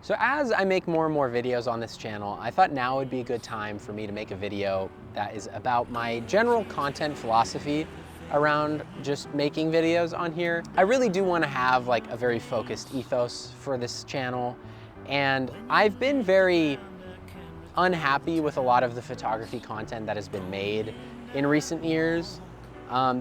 So as I make more and more videos on this channel, I thought now would be a good time for me to make a video that is about my general content philosophy around just making videos on here. I really do want to have like a very focused ethos for this channel, and I've been very unhappy with a lot of the photography content that has been made in recent years.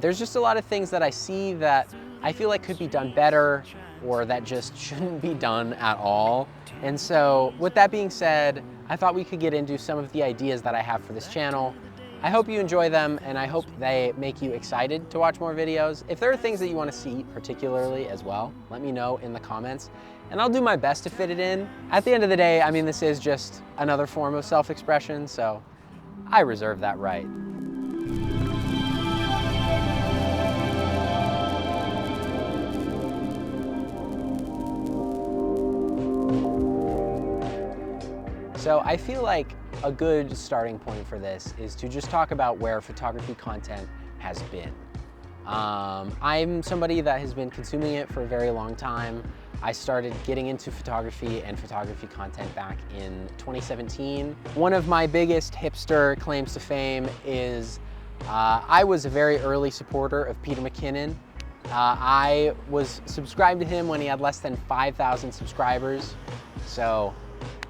There's just a lot of things that I see that I feel like could be done better, or that just shouldn't be done at all. And so with that being said, I thought we could get into some of the ideas that I have for this channel. I hope you enjoy them, and I hope they make you excited to watch more videos. If there are things that you want to see particularly as well, let me know in the comments, and I'll do my best to fit it in. At the end of the day, I mean, this is just another form of self-expression, so I reserve that right. So I feel like a good starting point for this is to just talk about where photography content has been. I'm somebody that has been consuming it for a very long time. I started getting into photography and photography content back in 2017. One of my biggest hipster claims to fame is I was a very early supporter of Peter McKinnon. I was subscribed to him when he had less than 5,000 subscribers. So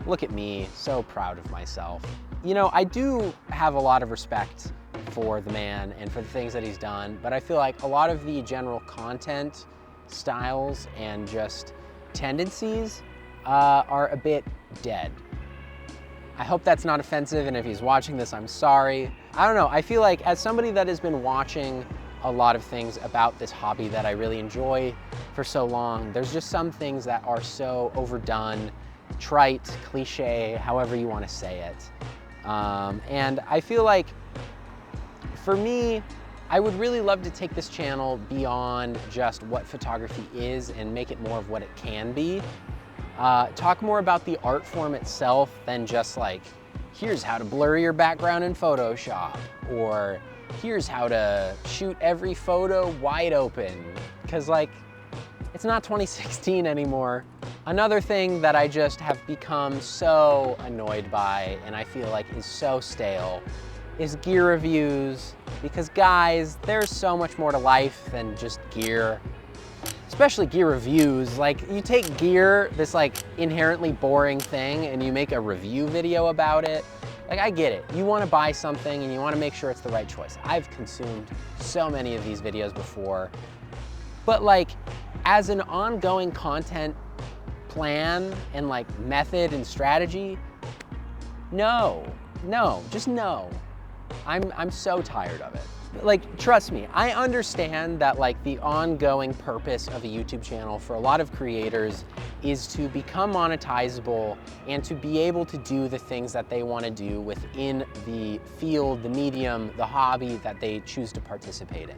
look at me, so proud of myself. You know, I do have a lot of respect for the man and for the things that he's done, but I feel like a lot of the general content styles and just tendencies are a bit dead. I hope that's not offensive, and if he's watching this, I'm sorry. I don't know, I feel like as somebody that has been watching a lot of things about this hobby that I really enjoy for so long, there's just some things that are so overdone, trite, cliche, however you want to say it. And I feel like, for me, I would really love to take this channel beyond just what photography is and make it more of what it can be. Talk more about the art form itself than just like, here's how to blur your background in Photoshop, or here's how to shoot every photo wide open. Because like, it's not 2016 anymore. Another thing that I just have become so annoyed by, and I feel like is so stale, is gear reviews. Because guys, there's so much more to life than just gear, especially gear reviews. Like, you take gear, this like inherently boring thing, and you make a review video about it. Like, I get it. You want to buy something and you want to make sure it's the right choice. I've consumed so many of these videos before, but like, as an ongoing content plan and like method and strategy, no, just no. I'm so tired of it. Like, trust me, I understand that like the ongoing purpose of a YouTube channel for a lot of creators is to become monetizable and to be able to do the things that they want to do within the field, the medium, the hobby that they choose to participate in.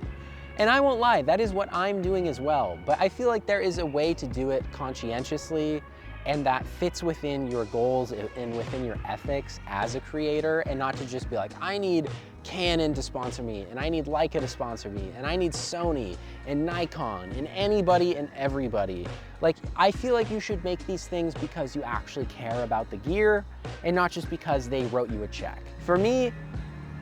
And I won't lie, that is what I'm doing as well. But I feel like there is a way to do it conscientiously and that fits within your goals and within your ethics as a creator, and not to just be like, I need Canon to sponsor me, and I need Leica to sponsor me, and I need Sony and Nikon and anybody and everybody. Like, I feel like you should make these things because you actually care about the gear and not just because they wrote you a check. For me,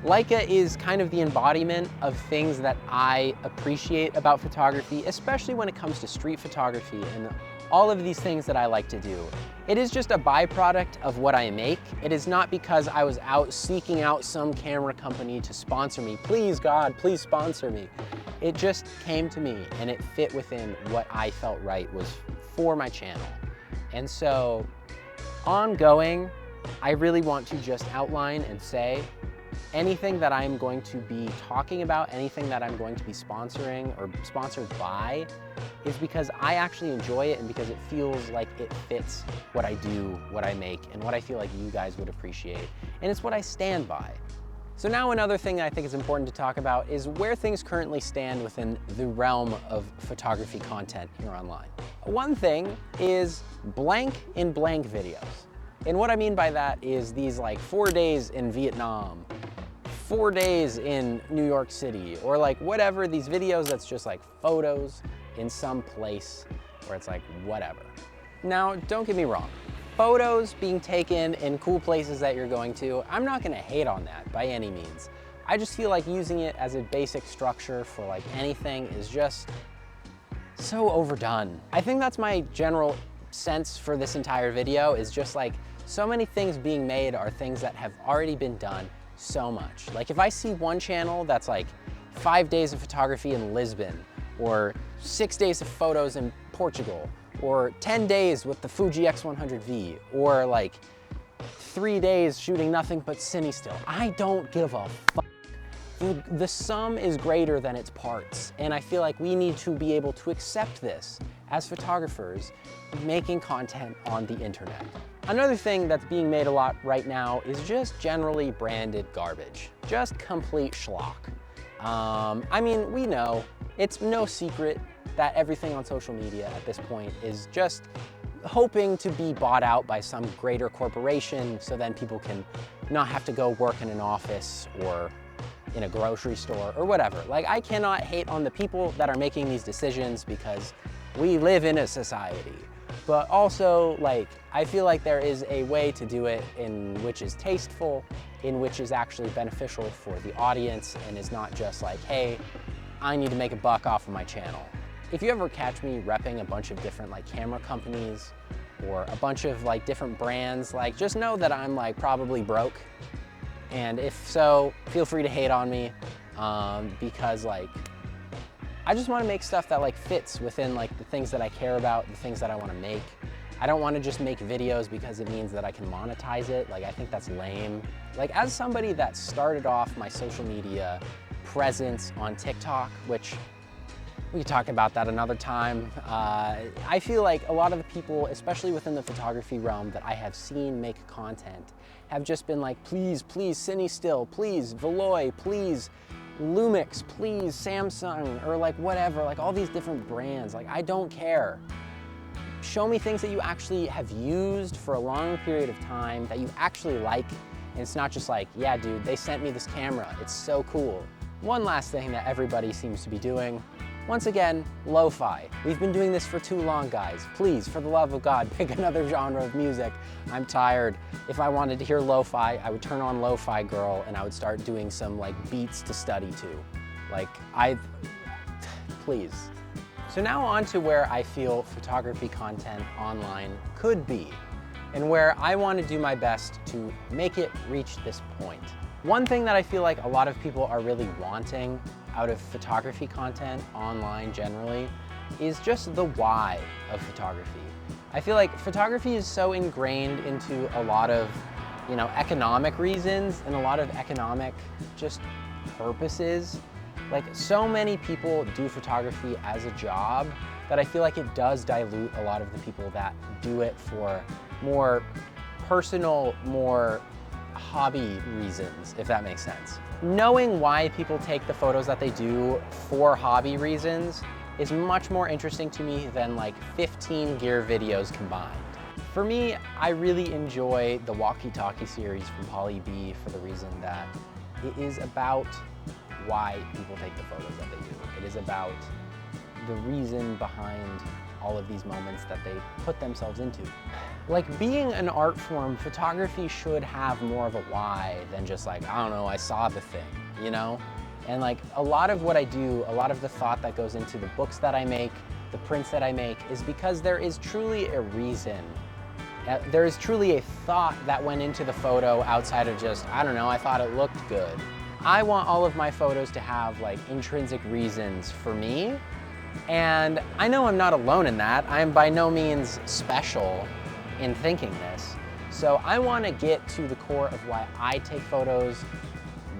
Leica is kind of the embodiment of things that I appreciate about photography, especially when it comes to street photography and all of these things that I like to do. It is just a byproduct of what I make. It is not because I was out seeking out some camera company to sponsor me. Please, God, please sponsor me. It just came to me and it fit within what I felt right was for my channel. And so, ongoing, I really want to just outline and say, anything that I'm going to be talking about, anything that I'm going to be sponsoring or sponsored by, is because I actually enjoy it and because it feels like it fits what I do, what I make, and what I feel like you guys would appreciate. And it's what I stand by. So now another thing I think is important to talk about is where things currently stand within the realm of photography content here online. One thing is blank in blank videos. And what I mean by that is these like 4 days in Vietnam, 4 days in New York City, or like whatever, these videos that's just like photos in some place where it's like whatever. Now, don't get me wrong. photos being taken in cool places that you're going to, I'm not gonna hate on that by any means. I just feel like using it as a basic structure for like anything is just so overdone. I think that's my general sense for this entire video, is just like so many things being made are things that have already been done so much. Like if I see one channel that's like 5 days of photography in Lisbon, or 6 days of photos in Portugal, or 10 days with the Fuji X100V, or like 3 days shooting nothing but cine still, I don't give a fuck. The sum is greater than its parts, and I feel like we need to be able to accept this as photographers making content on the internet. Another thing that's being made a lot right now is just generally branded garbage, just complete schlock. I mean, we know, it's no secret that everything on social media at this point is just hoping to be bought out by some greater corporation, so then people can not have to go work in an office or in a grocery store or whatever. Like, I cannot hate on the people that are making these decisions because we live in a society. But also, like, I feel like there is a way to do it in which is tasteful, in which is actually beneficial for the audience, and is not just like, hey, I need to make a buck off of my channel. If you ever catch me repping a bunch of different like camera companies or a bunch of like different brands, like just know that I'm like probably broke. And if so, feel free to hate on me, because like, I just want to make stuff that like fits within like the things that I care about, the things that I want to make. I don't want to just make videos because it means that I can monetize it. Like, I think that's lame. Like, as somebody that started off my social media presence on TikTok, which we can talk about that another time. I feel like a lot of the people, especially within the photography realm that I have seen make content, have just been like, please, please, Cine Still, please, Veloy, please, Lumix, please, Samsung, or like whatever, like all these different brands. Like, I don't care. Show me things that you actually have used for a long period of time that you actually like, and it's not just like, yeah, dude, they sent me this camera, it's so cool. One last thing that everybody seems to be doing, once again, lo-fi. We've been doing this for too long, guys. Please, for the love of God, pick another genre of music. I'm tired. If I wanted to hear lo-fi, I would turn on Lo-Fi Girl and I would start doing some like beats to study to. Like, please. So now on to where I feel photography content online could be, and where I want to do my best to make it reach this point. One thing that I feel like a lot of people are really wanting out of photography content online generally is just the why of photography. I feel like photography is so ingrained into a lot of, you know, economic reasons and a lot of economic just purposes. Like, so many people do photography as a job that I feel like it does dilute a lot of the people that do it for more personal, more hobby reasons, if that makes sense. Knowing why people take the photos that they do for hobby reasons is much more interesting to me than like 15 gear videos combined. For me, I really enjoy the walkie-talkie series from Polly B for the reason that it is about why people take the photos that they do. It is about the reason behind all of these moments that they put themselves into. Like, being an art form, photography should have more of a why than just like, I don't know, I saw the thing, you know? And like, a lot of what I do, a lot of the thought that goes into the books that I make, the prints that I make, is because there is truly a reason. There is truly a thought that went into the photo outside of just, I don't know, I thought it looked good. I want all of my photos to have like intrinsic reasons for me. And I know I'm not alone in that. I am by no means special in thinking this. So I want to get to the core of why I take photos,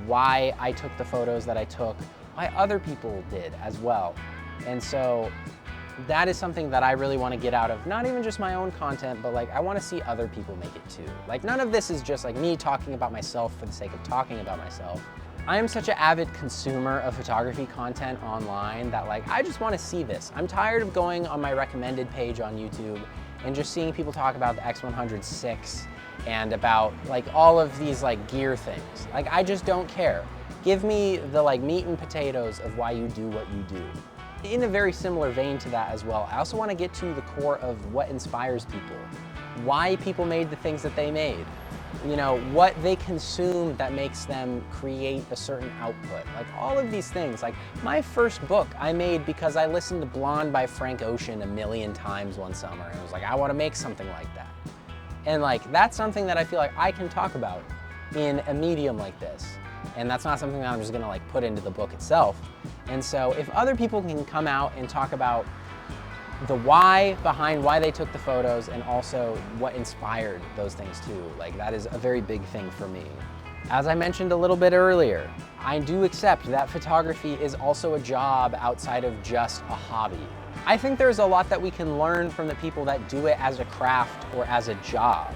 why I took the photos that I took, why other people did as well. And so that is something that I really want to get out of, not even just my own content, but like I want to see other people make it too. Like, none of this is just like me talking about myself for the sake of talking about myself. I am such an avid consumer of photography content online that like, I just want to see this. I'm tired of going on my recommended page on YouTube and just seeing people talk about the X100 and about like all of these like gear things. Like, I just don't care. Give me the like meat and potatoes of why you do what you do. In a very similar vein to that as well, I also want to get to the core of what inspires people. why people made the things that they made, you know, what they consume that makes them create a certain output. Like all of these things. Like my first book I made because I listened to Blonde by Frank Ocean a million times one summer, and I was like, I want to make something like that. And like that's something that I feel like I can talk about in a medium like this. And that's not something that I'm just gonna like put into the book itself. And so if other people can come out and talk about the why behind why they took the photos and also what inspired those things too, like that is a very big thing for me. As I mentioned a little bit earlier, I do accept that photography is also a job outside of just a hobby. I think there's a lot that we can learn from the people that do it as a craft or as a job,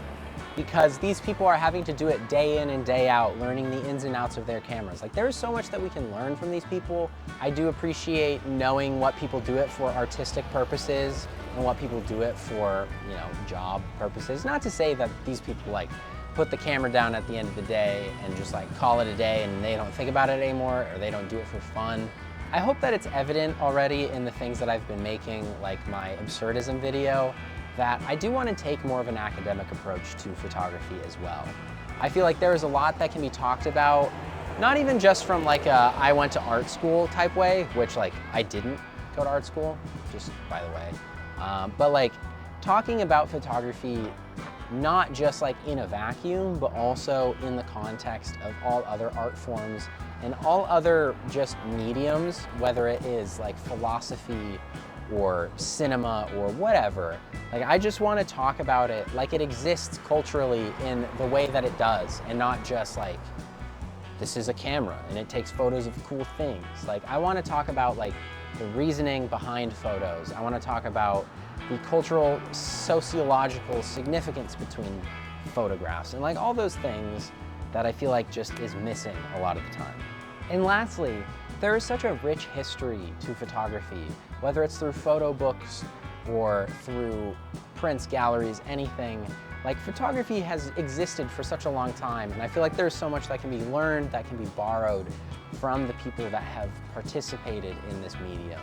because these people are having to do it day in and day out, learning the ins and outs of their cameras. Like there's so much that we can learn from these people. I do appreciate knowing what people do it for artistic purposes and what people do it for, you know, job purposes. Not to say that these people like put the camera down at the end of the day and just like call it a day and they don't think about it anymore, or they don't do it for fun. I hope that it's evident already in the things that I've been making, like my absurdism video, that I do want to take more of an academic approach to photography as well. I feel like there is a lot that can be talked about, not even just from like a I went to art school type way, which like I didn't go to art school, just by the way, but like talking about photography not just like in a vacuum, but also in the context of all other art forms and all other just mediums, whether it is like philosophy or cinema or whatever. Like I just want to talk about it like it exists culturally in the way that it does, and not just like this is a camera and it takes photos of cool things. Like I want to talk about like the reasoning behind photos. I want to talk about the cultural, sociological significance between photographs and like all those things that I feel like just is missing a lot of the time. And lastly, there is such a rich history to photography, whether it's through photo books or through prints, galleries, anything. Like photography has existed for such a long time, and I feel like there's so much that can be learned, that can be borrowed from the people that have participated in this medium.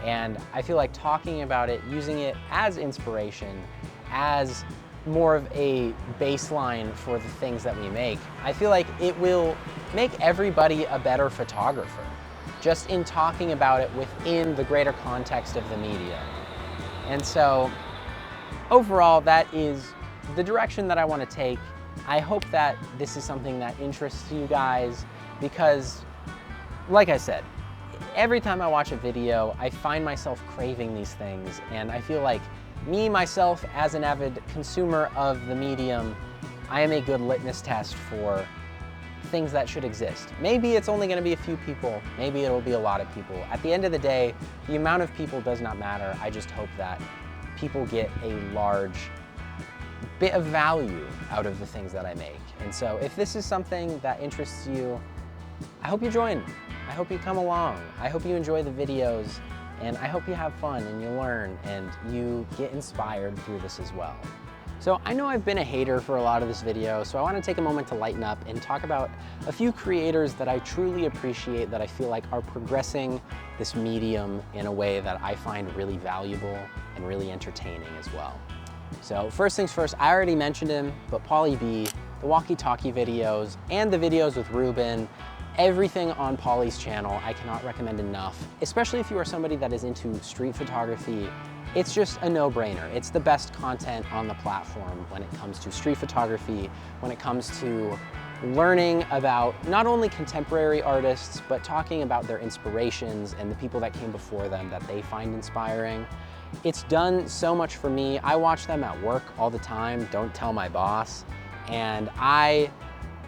And I feel like talking about it, using it as inspiration, as more of a baseline for the things that we make, I feel like it will make everybody a better photographer, just in talking about it within the greater context of the media. And so overall, that is the direction that I want to take. I hope that this is something that interests you guys, because like I said, every time I watch a video, I find myself craving these things, and I feel like me, myself, as an avid consumer of the medium, I am a good litmus test for things that should exist. Maybe it's only going to be a few people, maybe it'll be a lot of people. At the end of the day, the amount of people does not matter. I just hope that people get a large bit of value out of the things that I make. And so if this is something that interests you, I hope you join. I hope you come along. I hope you enjoy the videos, and I hope you have fun and you learn and you get inspired through this as well. So I know I've been a hater for a lot of this video, so I want to take a moment to lighten up and talk about a few creators that I truly appreciate, that I feel like are progressing this medium in a way that I find really valuable and really entertaining as well. So first things first, I already mentioned him, but Pauly B, the walkie-talkie videos and the videos with Ruben, everything on Pauly's channel, I cannot recommend enough, especially if you are somebody that is into street photography. It's just a no-brainer. It's the best content on the platform when it comes to street photography, when it comes to learning about not only contemporary artists, but talking about their inspirations and the people that came before them that they find inspiring. It's done so much for me. I watch them at work all the time, don't tell my boss, and I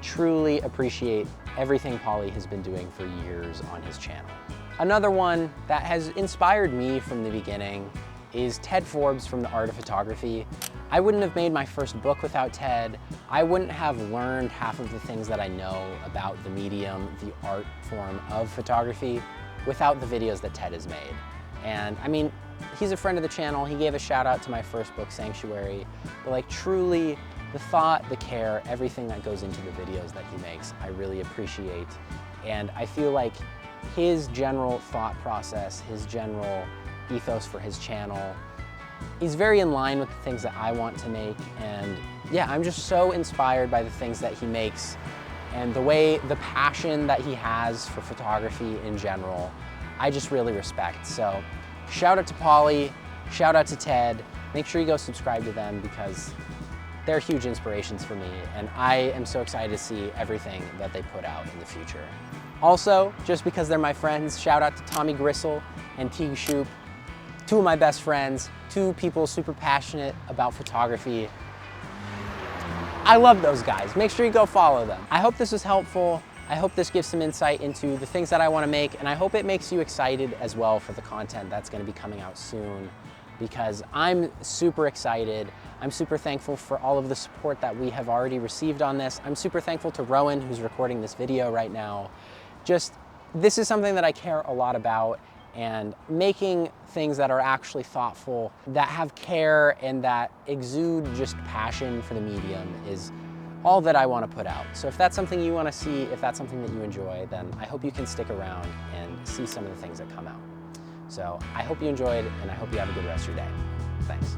truly appreciate everything Pauly has been doing for years on his channel. Another one that has inspired me from the beginning is Ted Forbes from The Art of Photography. I wouldn't have made my first book without Ted. I wouldn't have learned half of the things that I know about the medium, the art form of photography, without the videos that Ted has made. And I mean, he's a friend of the channel. He gave a shout out to my first book, Sanctuary, but like truly, the thought, the care, everything that goes into the videos that he makes, I really appreciate. And I feel like his general thought process, his general ethos for his channel he's very in line with the things that I want to make, and yeah, I'm just so inspired by the things that he makes and the passion that he has for photography in general. I just really respect. So shout out to Polly, shout out to Ted. Make sure you go subscribe to them because they're huge inspirations for me, and I am so excited to see everything that they put out in the future. Also, just because they're my friends, shout out to Tommy Gristle and Teague Shoop, two of my best friends, two people super passionate about photography. I love those guys. Make sure you go follow them. I hope this was helpful. I hope this gives some insight into the things that I want to make, and I hope it makes you excited as well for the content that's going to be coming out soon, because I'm super excited. I'm super thankful for all of the support that we have already received on this. I'm super thankful to Rowan, who's recording this video right now. This is something that I care a lot about, and making things that are actually thoughtful, that have care, and that exude just passion for the medium is all that I want to put out. So if that's something you want to see, if that's something that you enjoy, then I hope you can stick around and see some of the things that come out. So I hope you enjoyed, and I hope you have a good rest of your day. Thanks.